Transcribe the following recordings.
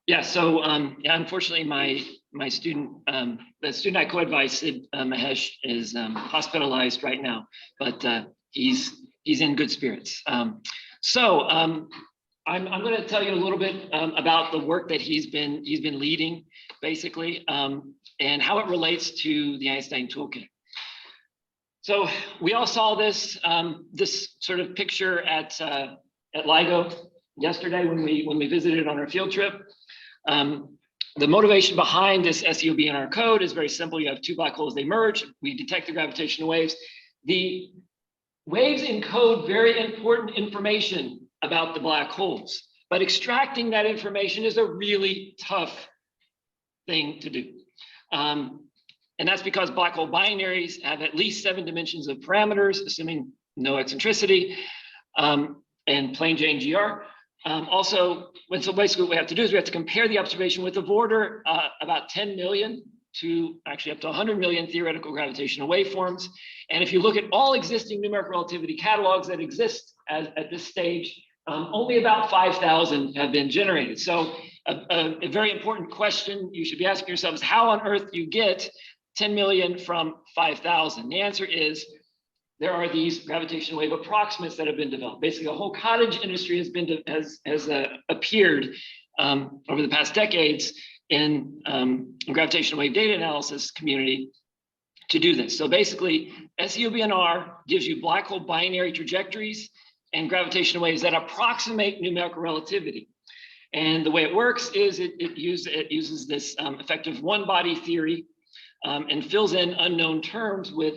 Yeah. So yeah, unfortunately, my student, the student I co-advise, Mahesh, is hospitalized right now, but he's in good spirits. I'm going to tell you a little bit about the work that he's been leading, basically, and how it relates to the Einstein Toolkit. So we all saw this sort of picture at LIGO yesterday when we visited on our field trip. The motivation behind this SEOBNR code is very simple. You have two black holes, they merge. We detect the gravitational waves. The waves encode very important information about the black holes, but extracting that information is a really tough thing to do. And that's because black hole binaries have at least 7 dimensions of parameters, assuming no eccentricity, and plain Jane GR. So basically what we have to do is we have to compare the observation with of order about 10 million to actually up to 100 million theoretical gravitational waveforms. And if you look at all existing numerical relativity catalogs that exist at this stage, only about 5,000 have been generated. So a very important question you should be asking yourself is how on earth you get 10 million from 5,000? The answer is there are these gravitational wave approximates that have been developed. Basically, a whole cottage industry has appeared over the past decades in gravitational wave data analysis community to do this. So basically, SEOBNR gives you black hole binary trajectories and gravitational waves that approximate numerical relativity. And the way it works is it uses this effective one-body theory and fills in unknown terms with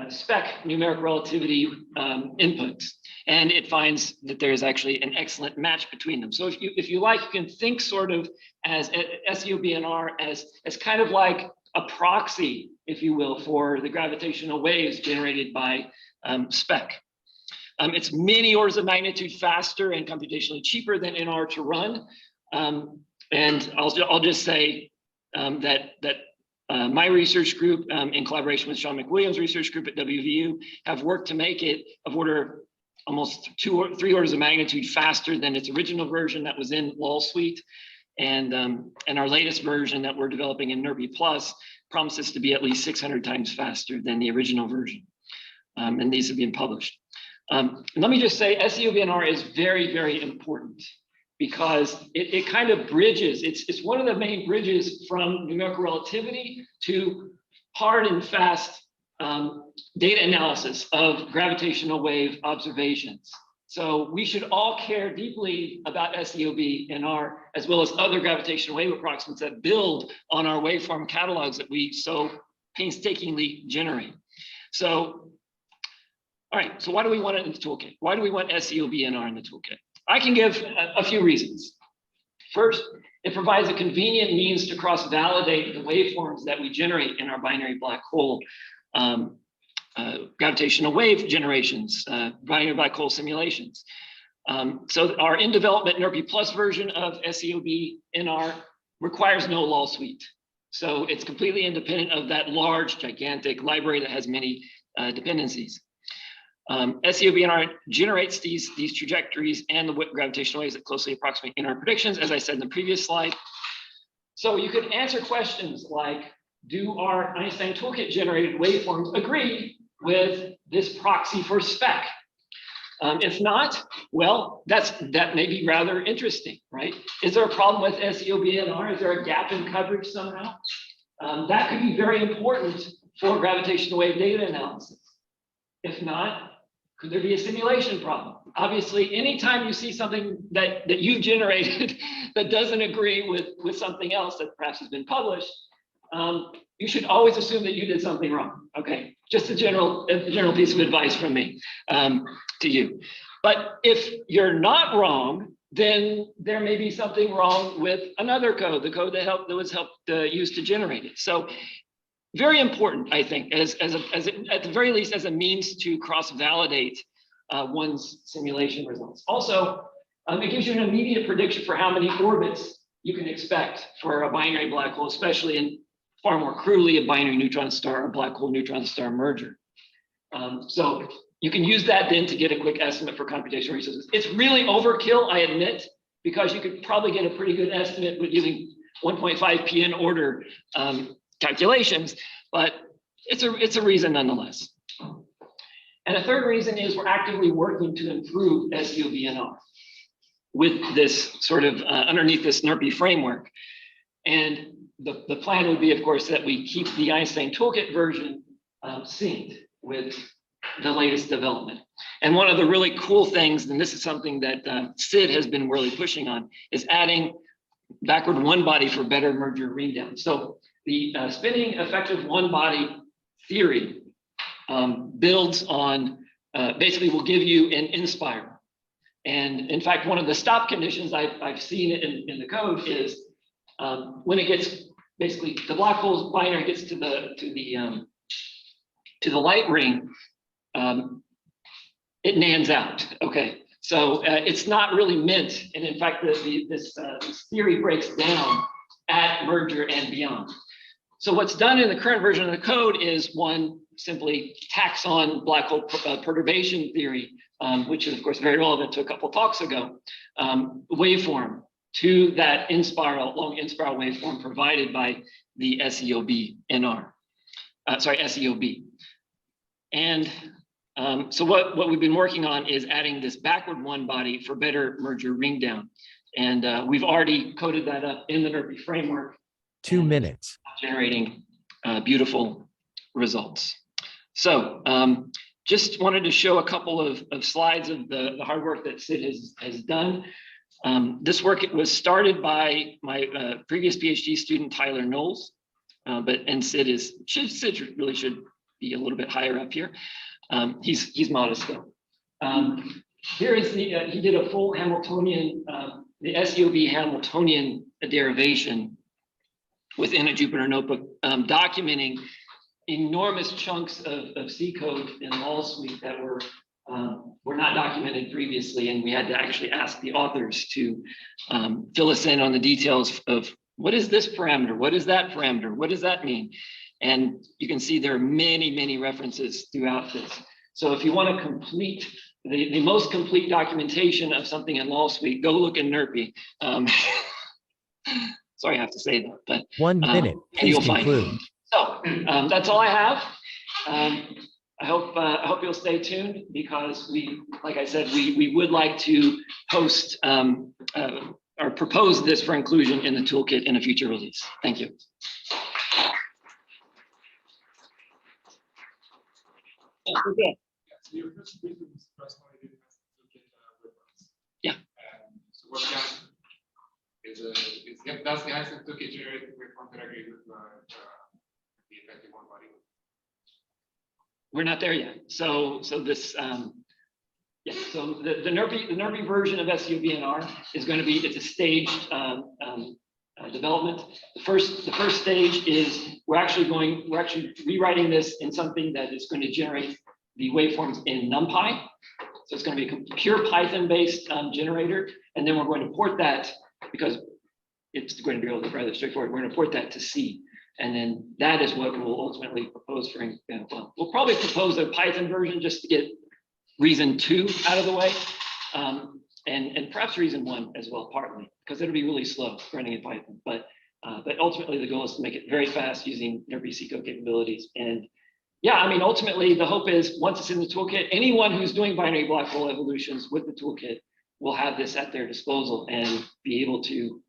spec numeric relativity inputs, and it finds that there is actually an excellent match between them. So if you like, you can think sort of as SEOBNR as kind of like a proxy, if you will, for the gravitational waves generated by spec. It's many orders of magnitude faster and computationally cheaper than NR to run, and I'll just say that my research group, in collaboration with Sean McWilliams' research group at WVU, have worked to make it of order almost 2 or 3 orders of magnitude faster than its original version that was in LOL Suite. And our latest version that we're developing in NRPy Plus promises to be at least 600 times faster than the original version. And these have been published. Let me just say SEOBNR is very, very important, because it kind of bridges, it's one of the main bridges from numerical relativity to hard and fast data analysis of gravitational wave observations. So we should all care deeply about SEOBNR, as well as other gravitational wave approximates that build on our waveform catalogs that we so painstakingly generate. So, all right, so why do we want it in the toolkit? Why do we want SEOBNR in the toolkit? I can give a few reasons. First, it provides a convenient means to cross-validate the waveforms that we generate in our binary black hole gravitational wave generations, binary black hole simulations. So our in-development NRPy Plus version of SEOBNR requires no LOL suite. So it's completely independent of that large, gigantic library that has many dependencies. SEOBNR generates these trajectories and the gravitational waves that closely approximate NR predictions, as I said in the previous slide. So you could answer questions like, do our Einstein Toolkit generated waveforms agree with this proxy for spec? If not, well, that may be rather interesting, right? Is there a problem with SEOBNR? Is there a gap in coverage somehow? That could be very important for gravitational wave data analysis. If not, could there be a simulation problem? Obviously, anytime you see something that you've generated that doesn't agree with something else that perhaps has been published, you should always assume that you did something wrong. Okay, just a general piece of advice from me to you. But if you're not wrong, then there may be something wrong with another code, the code that was used to generate it. So very important, I think, at the very least, as a means to cross-validate one's simulation results. Also, it gives you an immediate prediction for how many orbits you can expect for a binary black hole, especially in far more crudely a binary neutron star or black hole neutron star merger. So you can use that then to get a quick estimate for computational resources. It's really overkill, I admit, because you could probably get a pretty good estimate with using 1.5 PN order calculations, but it's a reason nonetheless. And a third reason is we're actively working to improve SEOBNR with this sort of underneath this NRPy framework. And the plan would be, of course, that we keep the Einstein Toolkit version synced with the latest development. And one of the really cool things, and this is something that Sid has been really pushing on, is adding backward one body for better merger ring down. So the spinning effective one body theory builds on, basically will give you an inspire. And in fact, one of the stop conditions I've seen in the code is when it gets, basically the black hole binary gets to the light ring, it nans out. Okay, so it's not really meant, and in fact, this theory breaks down at merger and beyond. So what's done in the current version of the code is one simply tacks on black hole perturbation theory, which is of course very relevant to a couple talks ago, waveform to that long inspiral waveform provided by the SEOBNR, SEOB. And so what we've been working on is adding this backward one body for better merger ring down. And we've already coded that up in the NRPy framework. 2 minutes. Generating beautiful results. So just wanted to show a couple of slides of the hard work that Sid has done. This work was started by my previous PhD student, Tyler Knowles, and Sid really should be a little bit higher up here. He's modest though. Here is he did a full Hamiltonian, the SEOB Hamiltonian derivation within a Jupyter notebook, documenting enormous chunks of C code in Law Suite that were not documented previously, and we had to actually ask the authors to fill us in on the details of what is this parameter, what is that parameter, what does that mean? And you can see there are many references throughout this. So if you want to complete the most complete documentation of something in Law Suite, go look in NRPy. Sorry, I have to say that, but 1 minute. Please conclude. So that's all I have. I hope you'll stay tuned because like I said, we would like to host or propose this for inclusion in the toolkit in a future release. Thank you. Okay. So your first briefing was personally toolkit waveforms. Yeah. So what does the Einstein toolkit generate waveform that agree with the effective one body? We're not there yet. So this yeah. So the NRPy version of SEOBNR is going to be, it's a staged development. The first stage is we're actually rewriting this in something that is going to generate the waveforms in NumPy. So it's going to be a pure Python-based generator, and then we're going to port that, because it's going to be rather straightforward. We're going to port that to C, and then that is what we'll ultimately propose for. Well, we'll probably propose a Python version just to get reason 2 out of the way, and perhaps reason 1 as well, partly because it'll be really slow running in Python. But ultimately the goal is to make it very fast using NRPy C code capabilities. And yeah, I mean, ultimately the hope is once it's in the toolkit, anyone who's doing binary black hole evolutions with the toolkit will have this at their disposal and be able to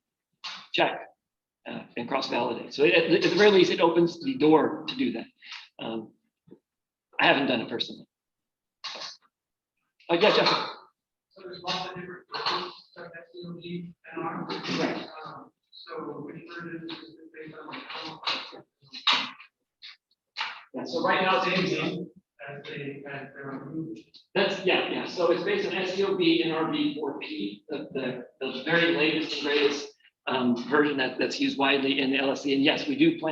check and cross-validate. So at the very least, it opens the door to do that. I haven't done it personally. Yeah, Jeff. So there's lots of different versions of SEOBNR. Right. So which version is based on Yeah, so right now it's in as they're removed? that's yeah. So it's based on SEOBNR v4p, the very latest and greatest version that's used widely in the LSC. And yes, we do plan